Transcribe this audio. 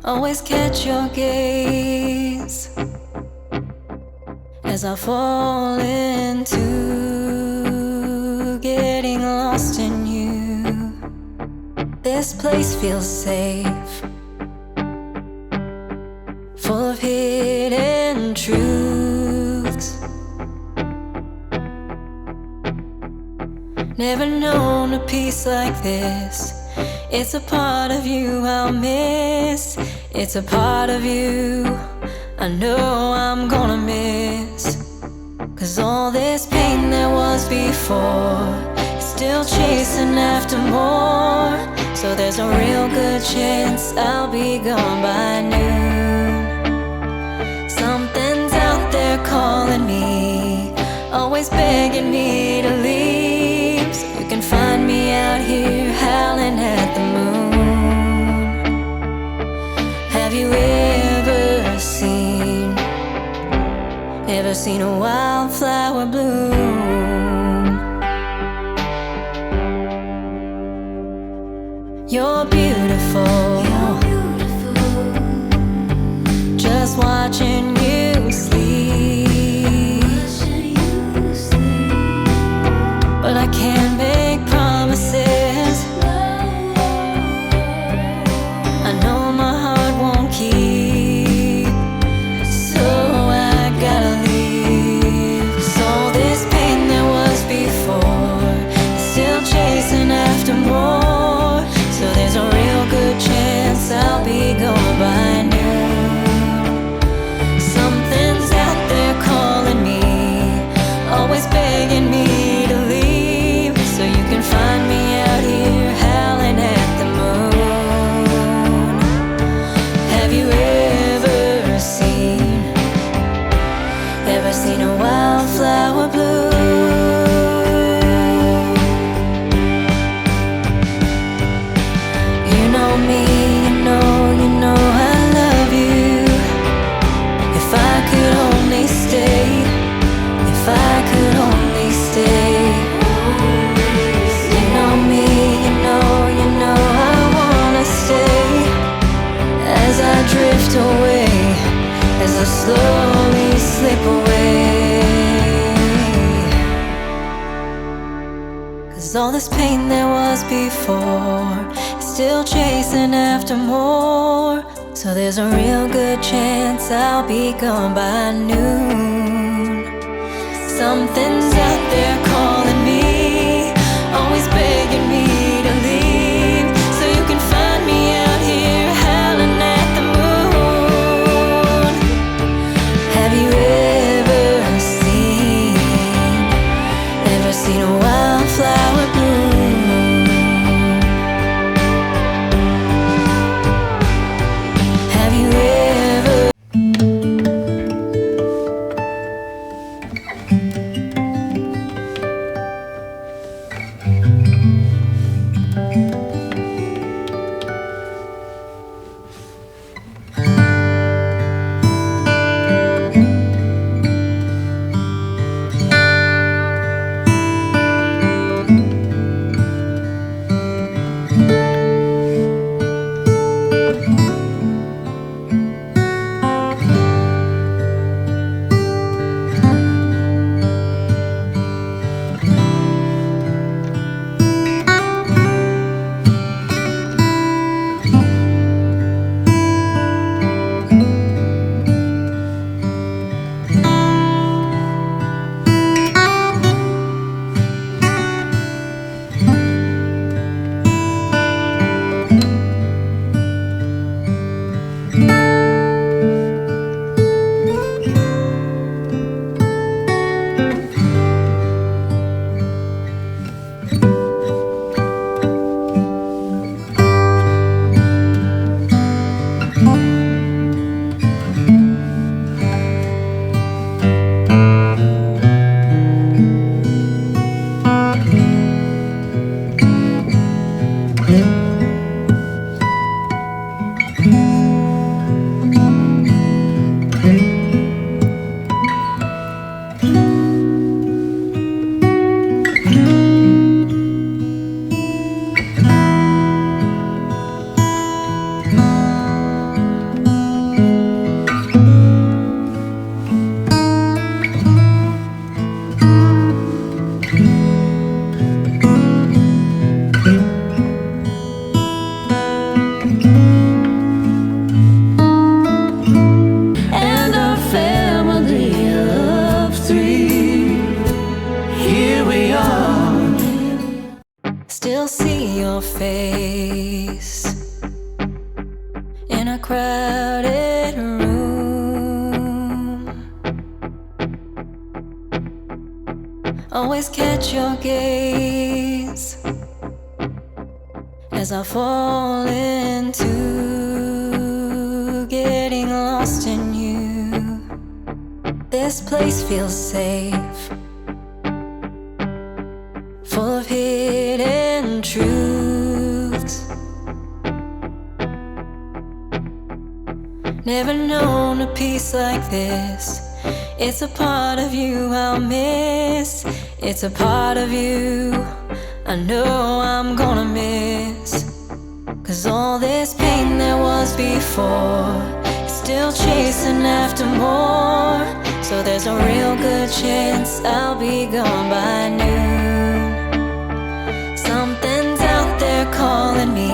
always catch your gaze as I fall into getting lost in you. This place feels safe, full of hidden truths. Never known a peace like this. It's a part of you I'll miss. It's a part of you I know I'm gonna miss. 'Cause all this pain there was before is still chasing after more. So there's a real good chance I'll be gone by noon. Something's out there calling me, always begging me to leave. So you can find me out here howling at the moon. Have you ever seen a wildflower bloom? You're beautiful, just watching you sleep. But I can't make promises. I know my heart won't keep, so I gotta leave. 'Cause all this pain there was before is still chasing after more. So there's a real good chance I'll be gone by noon. Something's out there calling me, always begging me to leave. So you can find me out here howling at the moon. Have you ever seen a wildflower bloom? You know me, you know I love you. If I could only stay, if I could only stay. You know me, you know I wanna stay. As I drift away, as I slowly slip away. 'Cause all this pain there was before is still chasing after more. So there's a real good chance I'll be gone by noon. Something's out there calling me, always begging me to leave. So you can find me out here howling at the moon. Have you ever seen a wildflower bloom? Have you ever? crowded room. Always catch your gaze as I fall into getting lost in you. This place feels safe, full of hidden truths. Never known a peace like this. It's a part of you I'll miss. It's a part of you I know I'm gonna miss. 'Cause all this pain there was before is still chasing after more. So there's a real good chance I'll be gone by noon. Something's out there calling me,